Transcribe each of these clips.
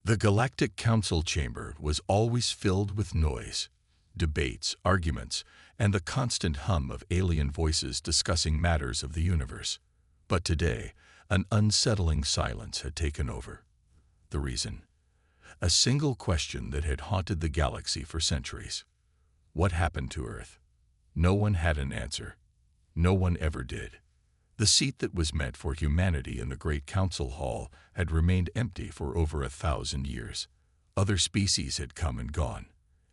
The Galactic Council chamber was always filled with noise, debates, arguments, and the constant hum of alien voices discussing matters of the universe. But today, an unsettling silence had taken over. The reason? A single question that had haunted the galaxy for centuries. What happened to Earth? No one had an answer. No one ever did. The seat that was meant for humanity in the Great Council Hall had remained empty for over 1,000 years. Other species had come and gone.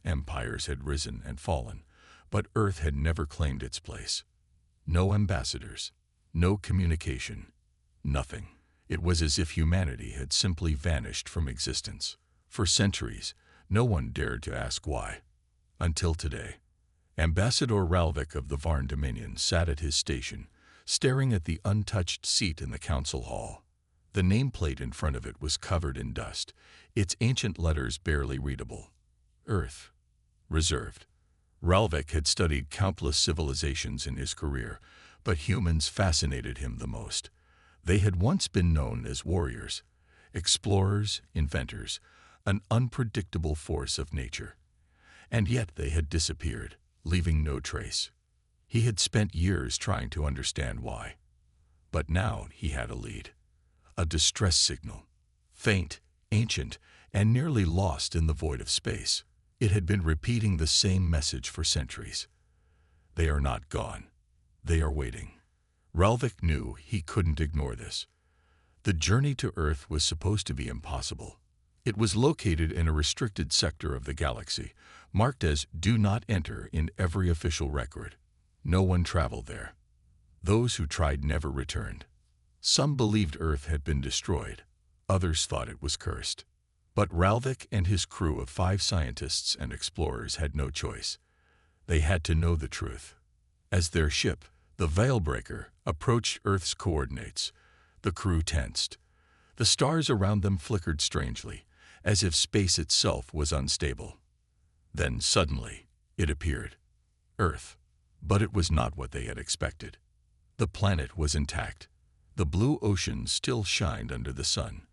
Empires had risen and fallen, but Earth had never claimed its place. No ambassadors, no communication, nothing. It was as if humanity had simply vanished from existence. For centuries, no one dared to ask why. Until today. Ambassador Ralvik of the HFY Dominion sat at his station, staring at the untouched seat in the council hall. The nameplate in front of it was covered in dust, its ancient letters barely readable. Earth. Reserved. Ralvik had studied countless civilizations in his career, but humans fascinated him the most. They had once been known as warriors, explorers, inventors, an unpredictable force of nature. And yet they had disappeared, leaving no trace. He had spent years trying to understand why. But now he had a lead. A distress signal. Faint, ancient, and nearly lost in the void of space. It had been repeating the same message for centuries. They are not gone. They are waiting. Ralvik knew he couldn't ignore this. The journey to Earth was supposed to be impossible. It was located in a restricted sector of the galaxy, marked as "Do Not Enter" in every official record. No one traveled there. Those who tried never returned. Some believed Earth had been destroyed. Others thought it was cursed. But Ralvik and his crew of 5 scientists and explorers had no choice. They had to know the truth. As their ship, the Veilbreaker, approached Earth's coordinates, the crew tensed. The stars around them flickered strangely, as if space itself was unstable. Then suddenly, it appeared. Earth. But it was not what they had expected. The planet was intact. The blue ocean still shined under the sun.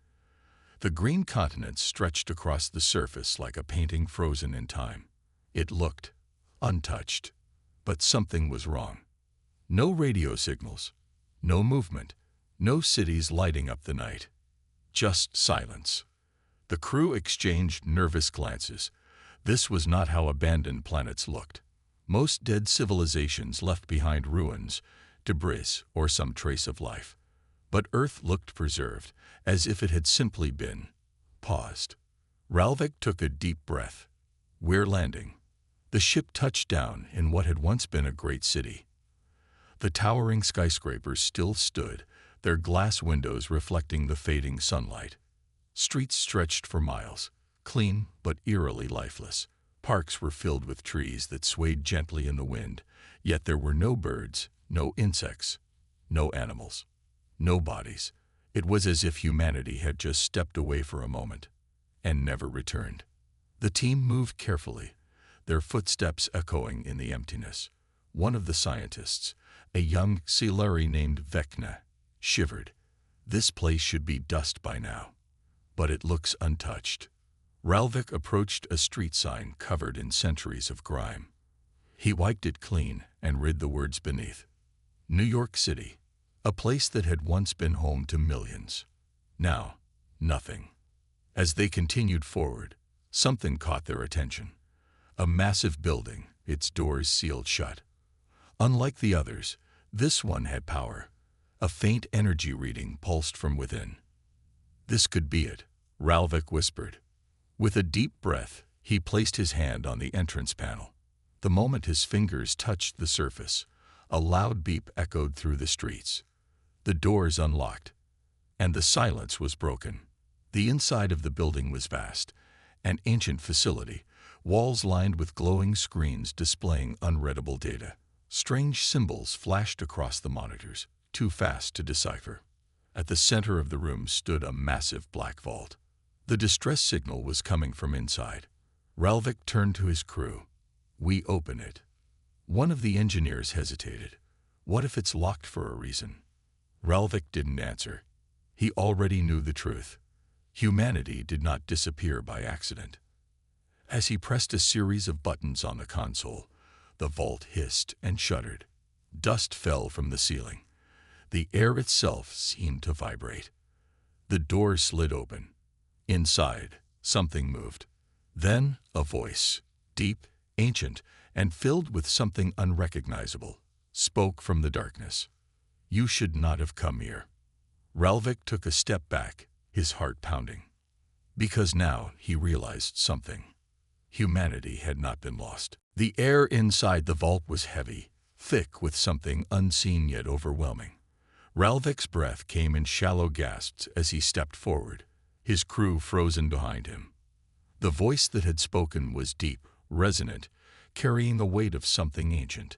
The green continents stretched across the surface like a painting frozen in time. It looked untouched. But something was wrong. No radio signals, no movement, no cities lighting up the night. Just silence. The crew exchanged nervous glances. This was not how abandoned planets looked. Most dead civilizations left behind ruins, debris, or some trace of life. But Earth looked preserved, as if it had simply been paused. Ralvik took a deep breath. We're landing. The ship touched down in what had once been a great city. The towering skyscrapers still stood, their glass windows reflecting the fading sunlight. Streets stretched for miles, clean but eerily lifeless. Parks were filled with trees that swayed gently in the wind, yet there were no birds, no insects, no animals, no bodies. It was as if humanity had just stepped away for a moment and never returned. The team moved carefully, their footsteps echoing in the emptiness. One of the scientists, a young Silari named Vecna, shivered. This place should be dust by now, but it looks untouched. Ralvik approached a street sign covered in centuries of grime. He wiped it clean and read the words beneath. New York City, a place that had once been home to millions. Now, nothing. As they continued forward, something caught their attention. A massive building, its doors sealed shut. Unlike the others, this one had power. A faint energy reading pulsed from within. This could be it, Ralvik whispered. With a deep breath, he placed his hand on the entrance panel. The moment his fingers touched the surface, a loud beep echoed through the streets. The doors unlocked, and the silence was broken. The inside of the building was vast, an ancient facility, walls lined with glowing screens displaying unreadable data. Strange symbols flashed across the monitors, too fast to decipher. At the center of the room stood a massive black vault. The distress signal was coming from inside. Ralvik turned to his crew. We open it. One of the engineers hesitated. What if it's locked for a reason? Ralvik didn't answer. He already knew the truth. Humanity did not disappear by accident. As he pressed a series of buttons on the console, the vault hissed and shuddered. Dust fell from the ceiling. The air itself seemed to vibrate. The door slid open. Inside, something moved. Then a voice, deep, ancient, and filled with something unrecognizable, spoke from the darkness. "You should not have come here." Ralvik took a step back, his heart pounding. Because now he realized something. Humanity had not been lost. The air inside the vault was heavy, thick with something unseen yet overwhelming. Ralvik's breath came in shallow gasps as he stepped forward, his crew frozen behind him. The voice that had spoken was deep, resonant, carrying the weight of something ancient.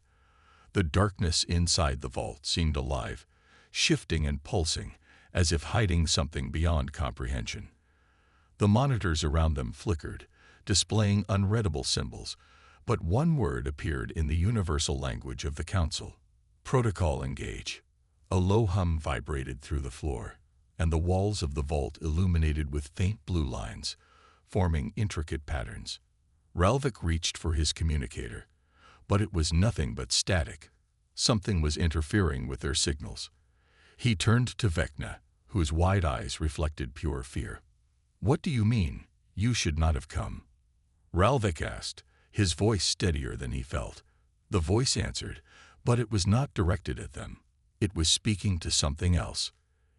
The darkness inside the vault seemed alive, shifting and pulsing, as if hiding something beyond comprehension. The monitors around them flickered, displaying unreadable symbols, but one word appeared in the universal language of the Council. "Protocol engage." A low hum vibrated through the floor, and the walls of the vault illuminated with faint blue lines, forming intricate patterns. Ralvik reached for his communicator, but it was nothing but static. Something was interfering with their signals. He turned to Vecna, whose wide eyes reflected pure fear. "What do you mean, you should not have come?" Ralvik asked, his voice steadier than he felt. The voice answered, but it was not directed at them. It was speaking to something else.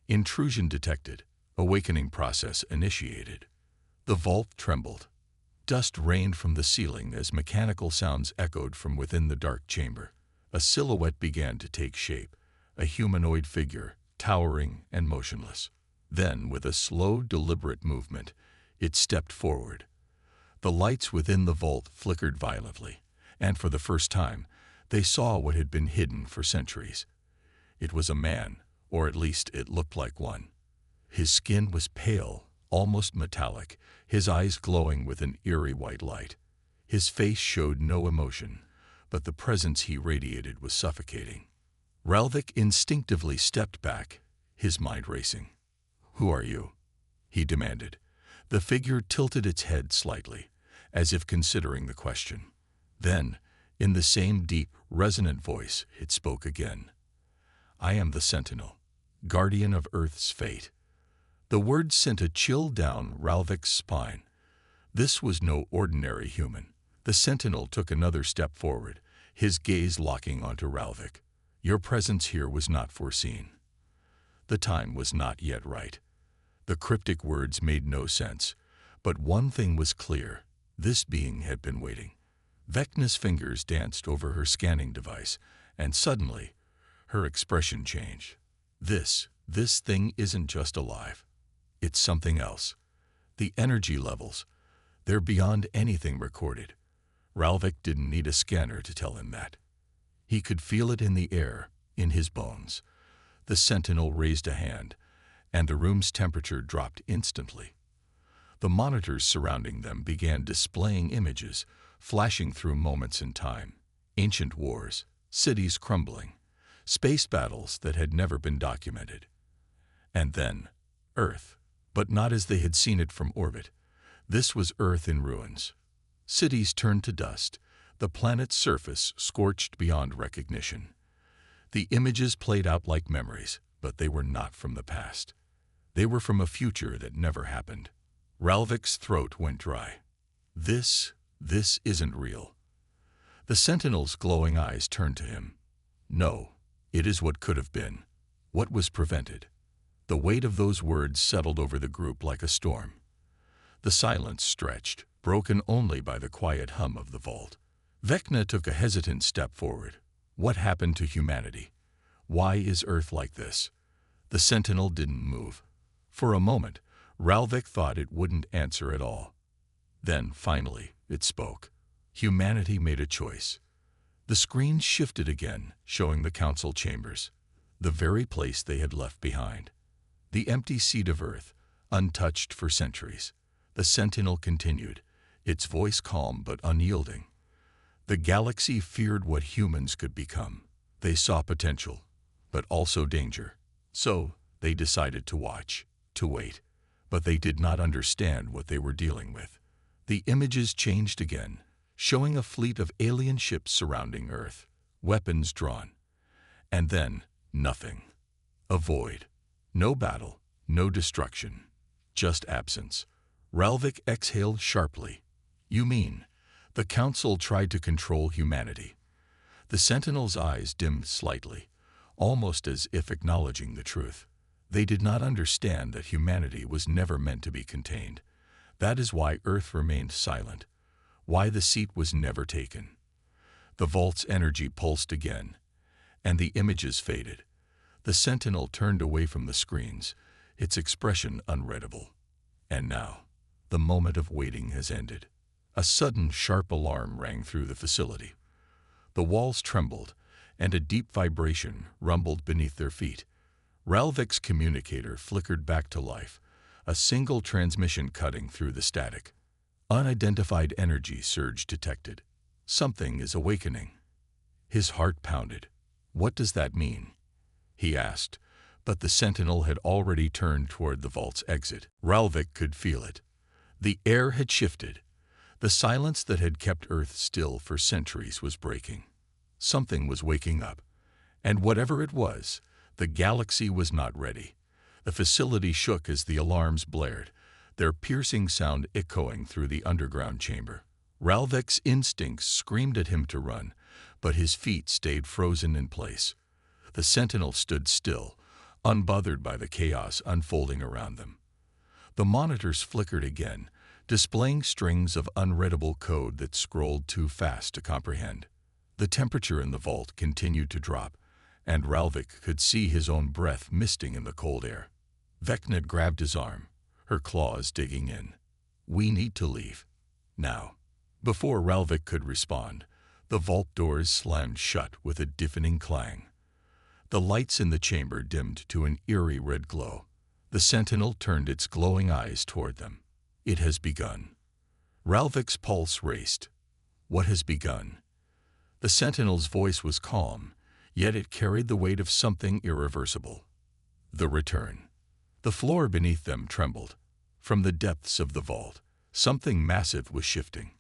Intrusion detected. Awakening process initiated. The vault trembled. Dust rained from the ceiling as mechanical sounds echoed from within the dark chamber. A silhouette began to take shape, a humanoid figure, towering and motionless. Then, with a slow, deliberate movement, it stepped forward. The lights within the vault flickered violently, and for the first time, they saw what had been hidden for centuries. It was a man, or at least it looked like one. His skin was pale, almost metallic, his eyes glowing with an eerie white light. His face showed no emotion, but the presence he radiated was suffocating. Ralvik instinctively stepped back, his mind racing. "Who are you?" he demanded. The figure tilted its head slightly, as if considering the question. Then, in the same deep, resonant voice, it spoke again. "I am the Sentinel, guardian of Earth's fate." The words sent a chill down Ralvik's spine. This was no ordinary human. The Sentinel took another step forward, his gaze locking onto Ralvik. "Your presence here was not foreseen." The time was not yet right. The cryptic words made no sense, but one thing was clear. This being had been waiting. Vecna's fingers danced over her scanning device, and suddenly, her expression changed. This thing isn't just alive. It's something else. The energy levels, they're beyond anything recorded. Ralvik didn't need a scanner to tell him that. He could feel it in the air, in his bones. The Sentinel raised a hand, and the room's temperature dropped instantly. The monitors surrounding them began displaying images, flashing through moments in time. Ancient wars, cities crumbling, space battles that had never been documented. And then, Earth, but not as they had seen it from orbit. This was Earth in ruins. Cities turned to dust, the planet's surface scorched beyond recognition. The images played out like memories, but they were not from the past. They were from a future that never happened. Ralvik's throat went dry. This isn't real. The Sentinel's glowing eyes turned to him. "No, it is what could have been, what was prevented." The weight of those words settled over the group like a storm. The silence stretched, broken only by the quiet hum of the vault. Vecna took a hesitant step forward. What happened to humanity? Why is Earth like this? The Sentinel didn't move. For a moment, Ralvik thought it wouldn't answer at all. Then, finally, it spoke. Humanity made a choice. The screen shifted again, showing the council chambers, the very place they had left behind. The empty seat of Earth, untouched for centuries. The Sentinel continued, its voice calm but unyielding. The galaxy feared what humans could become. They saw potential, but also danger. So they decided to watch, to wait. but they did not understand what they were dealing with. The images changed again, showing a fleet of alien ships surrounding Earth, weapons drawn. And then, nothing. A void. No battle, no destruction. Just absence. Ralvik exhaled sharply. You mean, the Council tried to control humanity? The Sentinel's eyes dimmed slightly, almost as if acknowledging the truth. They did not understand that humanity was never meant to be contained. That is why Earth remained silent, why the seat was never taken. The vault's energy pulsed again, and the images faded. The Sentinel turned away from the screens, its expression unreadable. And now, the moment of waiting has ended. A sudden, sharp alarm rang through the facility. The walls trembled, and a deep vibration rumbled beneath their feet. Ralvik's communicator flickered back to life, a single transmission cutting through the static. Unidentified energy surge detected. Something is awakening. His heart pounded. What does that mean? He asked, but the Sentinel had already turned toward the vault's exit. Ralvik could feel it. The air had shifted. The silence that had kept Earth still for centuries was breaking. Something was waking up. And whatever it was, the galaxy was not ready. The facility shook as the alarms blared, their piercing sound echoing through the underground chamber. Ralvik's instincts screamed at him to run, but his feet stayed frozen in place. The Sentinel stood still, unbothered by the chaos unfolding around them. The monitors flickered again, displaying strings of unreadable code that scrolled too fast to comprehend. The temperature in the vault continued to drop, and Ralvik could see his own breath misting in the cold air. Vecna grabbed his arm, her claws digging in. We need to leave. Now. Before Ralvik could respond, the vault doors slammed shut with a deafening clang. The lights in the chamber dimmed to an eerie red glow. The Sentinel turned its glowing eyes toward them. It has begun. Ralvik's pulse raced. What has begun? The Sentinel's voice was calm, yet it carried the weight of something irreversible. The return. The floor beneath them trembled. From the depths of the vault, something massive was shifting.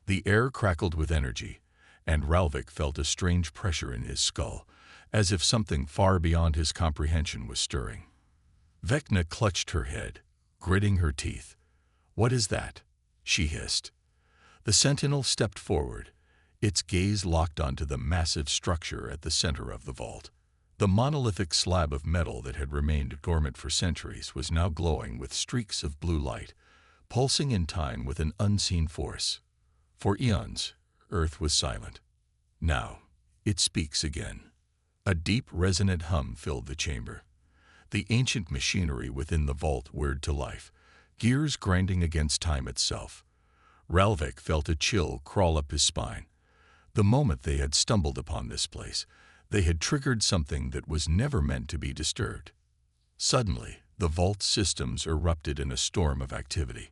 The air crackled with energy, and Ralvik felt a strange pressure in his skull, as if something far beyond his comprehension was stirring. Vecna clutched her head, gritting her teeth. What is that? She hissed. The Sentinel stepped forward, its gaze locked onto the massive structure at the center of the vault. The monolithic slab of metal that had remained dormant for centuries was now glowing with streaks of blue light, pulsing in time with an unseen force. For eons, Earth was silent. Now, it speaks again. A deep, resonant hum filled the chamber. The ancient machinery within the vault whirred to life, gears grinding against time itself. Ralvik felt a chill crawl up his spine. The moment they had stumbled upon this place, they had triggered something that was never meant to be disturbed. Suddenly, the vault's systems erupted in a storm of activity.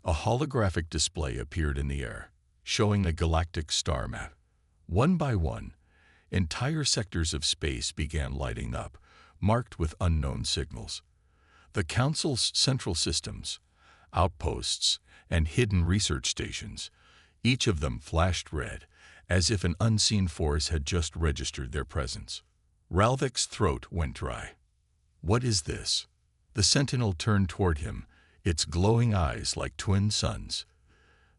A holographic display appeared in the air, showing a galactic star map. One by one, entire sectors of space began lighting up, marked with unknown signals. The Council's central systems, outposts, and hidden research stations, each of them flashed red, as if an unseen force had just registered their presence. Ralvik's throat went dry. What is this? The Sentinel turned toward him, its glowing eyes like twin suns.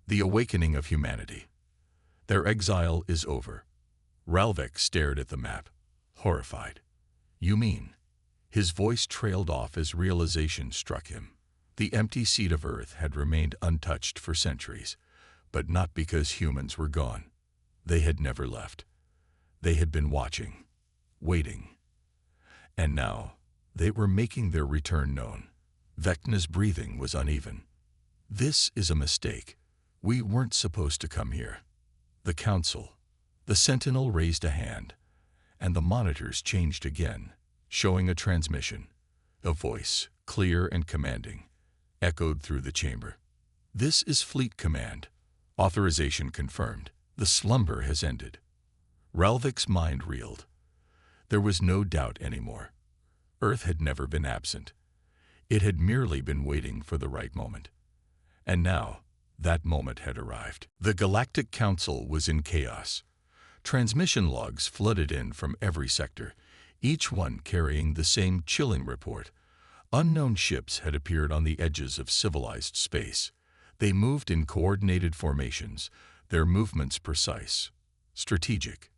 The awakening of humanity. Their exile is over. Ralvik stared at the map, horrified. You mean? His voice trailed off as realization struck him. The empty seat of Earth had remained untouched for centuries, but not because humans were gone. They had never left. They had been watching, waiting. And now, they were making their return known. Vecna's breathing was uneven. This is a mistake. We weren't supposed to come here. The Council. The Sentinel raised a hand, and the monitors changed again, showing a transmission. A voice, clear and commanding, echoed through the chamber. This is Fleet Command. Authorization confirmed. The slumber has ended. Ralvik's mind reeled. There was no doubt anymore. Earth had never been absent. It had merely been waiting for the right moment. And now, that moment had arrived. The Galactic Council was in chaos. Transmission logs flooded in from every sector, each one carrying the same chilling report. Unknown ships had appeared on the edges of civilized space. They moved in coordinated formations, their movements precise, strategic.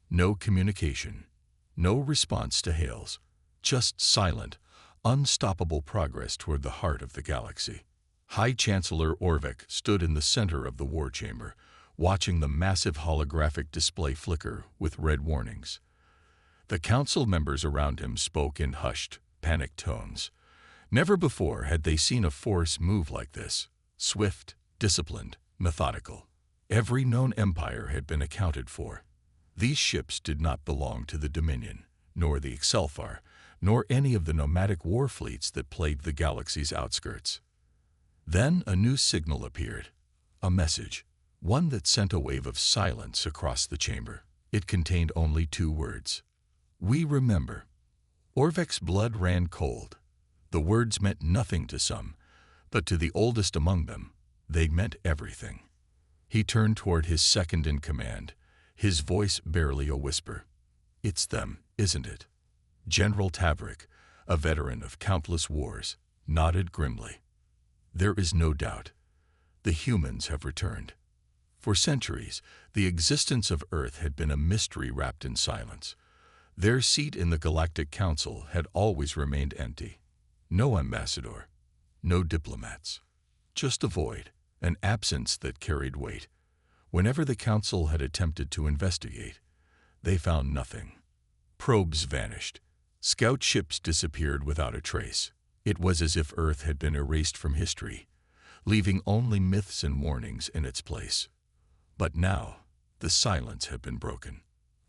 No communication, no response to hails, just silent, unstoppable progress toward the heart of the galaxy. High Chancellor Orvik stood in the center of the war chamber, watching the massive holographic display flicker with red warnings. The council members around him spoke in hushed, panicked tones. Never before had they seen a force move like this, swift, disciplined, methodical. Every known empire had been accounted for. These ships did not belong to the Dominion, nor the HFY, nor any of the nomadic war fleets that plagued the galaxy's outskirts. Then a new signal appeared, a message, one that sent a wave of silence across the chamber. It contained only 2 words. "We remember." Orvik's blood ran cold. The words meant nothing to some, but to the oldest among them, they meant everything. He turned toward his second in command, his voice barely a whisper. "It's them, isn't it?" General Tavrik, a veteran of countless wars, nodded grimly. "There is no doubt. The humans have returned." For centuries, the existence of Earth had been a mystery wrapped in silence. Their seat in the Galactic Council had always remained empty. No ambassador, no diplomats. Just a void, an absence that carried weight. Whenever the Council had attempted to investigate, they found nothing. Probes vanished. Scout ships disappeared without a trace. It was as if Earth had been erased from history, leaving only myths and warnings in its place. But now, the silence had been broken.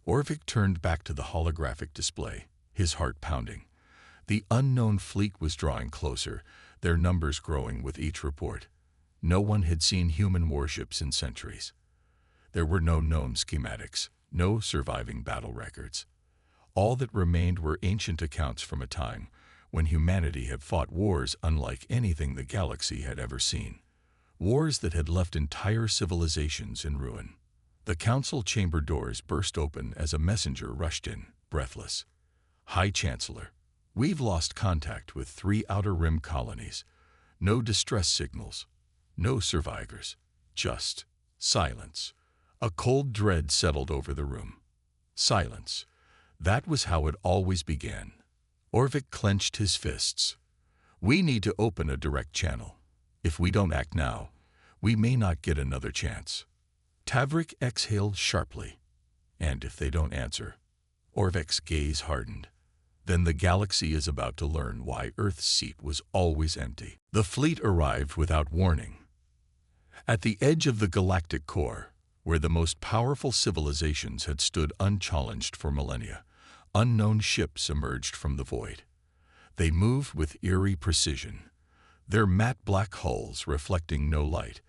Orvik turned back to the holographic display, his heart pounding. The unknown fleet was drawing closer, their numbers growing with each report. No one had seen human warships in centuries. There were no known schematics, no surviving battle records. All that remained were ancient accounts from a time when humanity had fought wars unlike anything the galaxy had ever seen. Wars that had left entire civilizations in ruin. The council chamber doors burst open as a messenger rushed in, breathless. "High Chancellor, we've lost contact with 3 Outer Rim colonies. No distress signals, no survivors, just silence." A cold dread settled over the room. Silence. That was how it always began. Orvik clenched his fists. "We need to open a direct channel. If we don't act now, we may not get another chance." Tavrik exhaled sharply. "And if they don't answer?" Orvik's gaze hardened. "Then the galaxy is about to learn why Earth's seat was always empty." The fleet arrived without warning. At the edge of the galactic core, where the most powerful civilizations had stood unchallenged for millennia, unknown ships emerged from the void. They moved with eerie precision, their matte black hulls reflecting no light,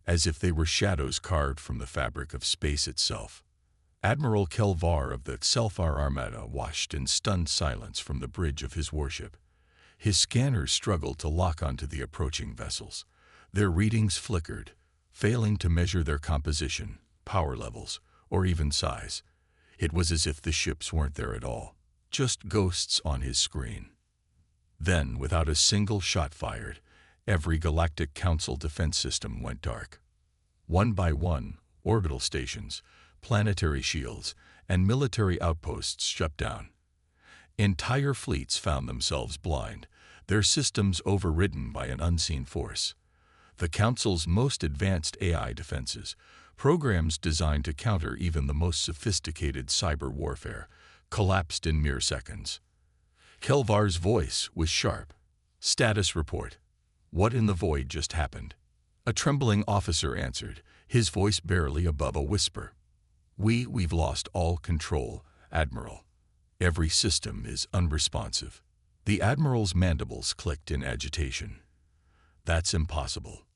as if they were shadows carved from the fabric of space itself. Admiral Kelvar of the HFY Armada watched in stunned silence from the bridge of his warship. His scanners struggled to lock onto the approaching vessels. Their readings flickered, failing to measure their composition, power levels, or even size. It was as if the ships weren't there at all, just ghosts on his screen. Then, without a single shot fired, every Galactic Council defense system went dark. One by one, orbital stations, planetary shields, and military outposts shut down. Entire fleets found themselves blind, their systems overridden by an unseen force. The Council's most advanced AI defenses, programs designed to counter even the most sophisticated cyber warfare, collapsed in mere seconds. Kelvar's voice was sharp. "Status report. What in the void just happened?" A trembling officer answered, his voice barely above a whisper. We've lost all control, Admiral. Every system is unresponsive." The Admiral's mandibles clicked in agitation. "That's impossible."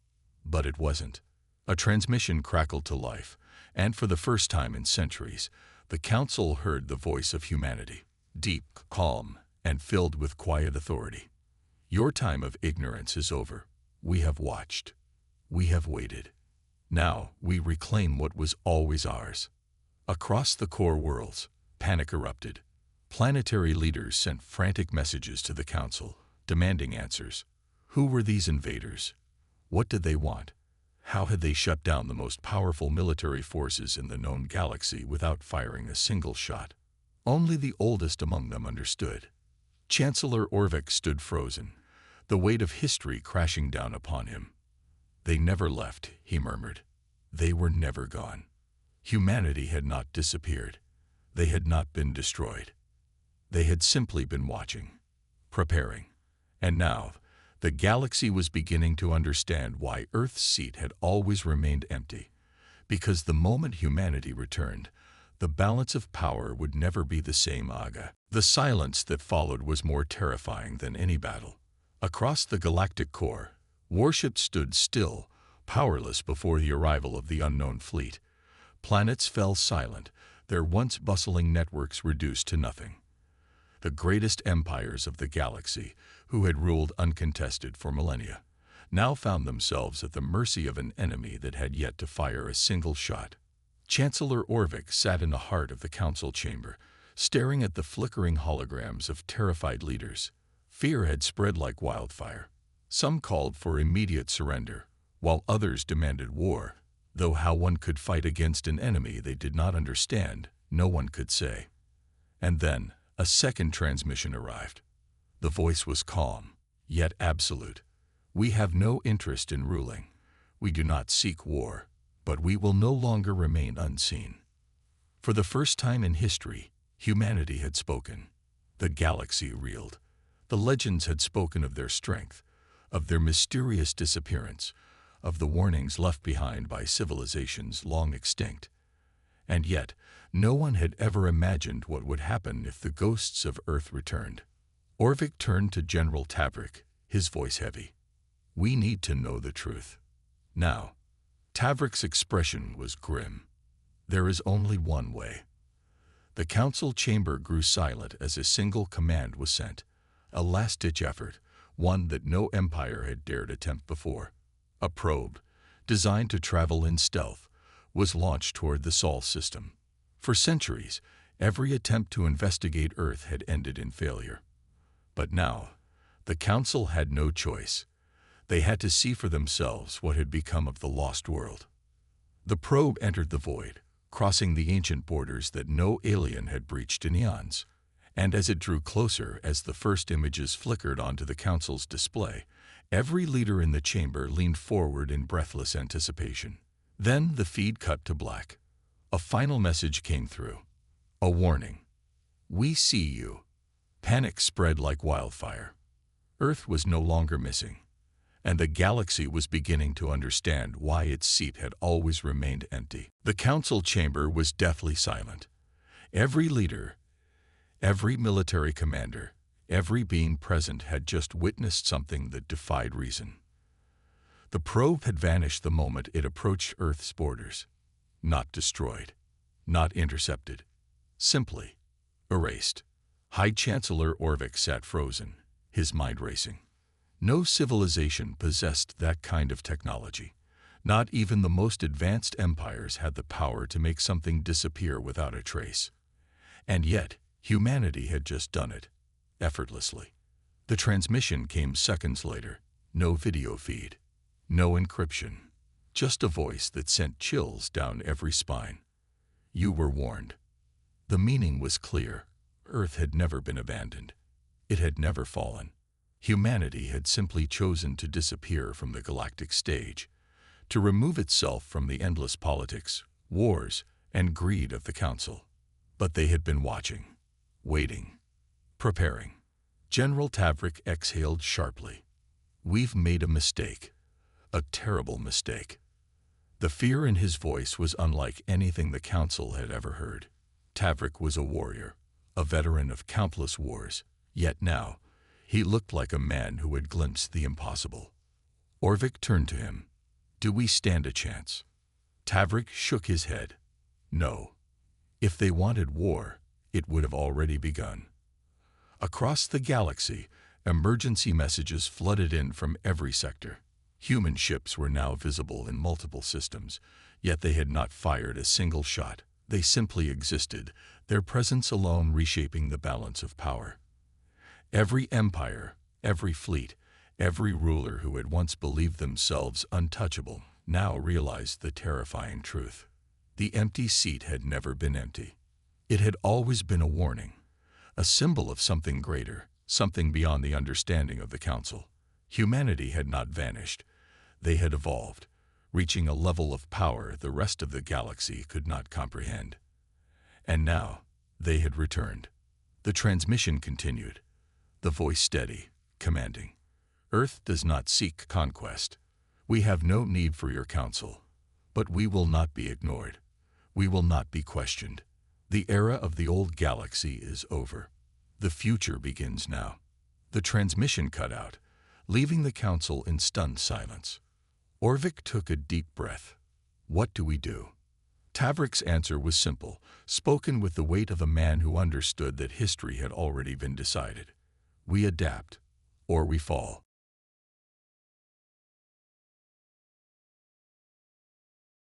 But it wasn't. A transmission crackled to life, and for the first time in centuries, the Council heard the voice of humanity, deep, calm, and filled with quiet authority. Your time of ignorance is over. We have watched. We have waited. Now we reclaim what was always ours. Across the core worlds, panic erupted. Planetary leaders sent frantic messages to the Council, demanding answers. Who were these invaders? What did they want? How had they shut down the most powerful military forces in the known galaxy without firing a single shot? Only the oldest among them understood. Chancellor Orvik stood frozen, the weight of history crashing down upon him. They never left, he murmured. They were never gone. Humanity had not disappeared. They had not been destroyed. They had simply been watching, preparing. And now, the galaxy was beginning to understand why Earth's seat had always remained empty. Because the moment humanity returned, the balance of power would never be the same. Aga. The silence that followed was more terrifying than any battle. Across the galactic core, warships stood still, powerless before the arrival of the unknown fleet. Planets fell silent, their once bustling networks reduced to nothing. The greatest empires of the galaxy, who had ruled uncontested for millennia, now found themselves at the mercy of an enemy that had yet to fire a single shot. Chancellor Orvik sat in the heart of the council chamber, staring at the flickering holograms of terrified leaders. Fear had spread like wildfire. Some called for immediate surrender, while others demanded war. Though how one could fight against an enemy they did not understand, no one could say. And then, a second transmission arrived. The voice was calm, yet absolute. We have no interest in ruling. We do not seek war, but we will no longer remain unseen. For the first time in history, humanity had spoken. The galaxy reeled. The legends had spoken of their strength, of their mysterious disappearance, of the warnings left behind by civilizations long extinct. And yet, no one had ever imagined what would happen if the ghosts of Earth returned. Orvik turned to General Tavrik, his voice heavy. We need to know the truth. Now. Tavrik's expression was grim. There is only one way. The council chamber grew silent as a single command was sent, a last-ditch effort, one that no empire had dared attempt before. A probe, designed to travel in stealth, was launched toward the Sol system. For centuries, every attempt to investigate Earth had ended in failure. But now, the Council had no choice. They had to see for themselves what had become of the lost world. The probe entered the void, crossing the ancient borders that no alien had breached in eons. And as it drew closer, as the first images flickered onto the Council's display, every leader in the chamber leaned forward in breathless anticipation. Then the feed cut to black. A final message came through. A warning. We see you. Panic spread like wildfire. Earth was no longer missing, and the galaxy was beginning to understand why its seat had always remained empty. The council chamber was deathly silent. Every leader, every military commander, every being present had just witnessed something that defied reason. The probe had vanished the moment it approached Earth's borders. Not destroyed, not intercepted, simply erased. High Chancellor Orvik sat frozen, his mind racing. No civilization possessed that kind of technology. Not even the most advanced empires had the power to make something disappear without a trace. And yet, humanity had just done it, effortlessly. The transmission came seconds later. No video feed, no encryption, just a voice that sent chills down every spine. You were warned. The meaning was clear. Earth had never been abandoned. It had never fallen. Humanity had simply chosen to disappear from the galactic stage, to remove itself from the endless politics, wars, and greed of the Council. But they had been watching, waiting, preparing. General Tavrik exhaled sharply. We've made a mistake, a terrible mistake. The fear in his voice was unlike anything the Council had ever heard. Tavrik was a warrior, a veteran of countless wars, yet now, he looked like a man who had glimpsed the impossible. Orvik turned to him. Do we stand a chance? Tavrik shook his head. No. If they wanted war, it would have already begun. Across the galaxy, Emergency messages flooded in from every sector. Human ships were now visible in multiple systems, yet they had not fired a single shot. They simply existed, their presence alone reshaping the balance of power. Every empire, every fleet, every ruler who had once believed themselves untouchable now realized the terrifying truth. The empty seat had never been empty. It had always been a warning, a symbol of something greater, something beyond the understanding of the Council. Humanity had not vanished. They had evolved, reaching a level of power the rest of the galaxy could not comprehend. And now, they had returned. The transmission continued, the voice steady, commanding. Earth does not seek conquest. We have no need for your counsel, but we will not be ignored. We will not be questioned. The era of the old galaxy is over. The future begins now. The transmission cut out, leaving the Council in stunned silence. Orvik took a deep breath. What do we do? Tavrek's answer was simple, spoken with the weight of a man who understood that history had already been decided. We adapt, or we fall.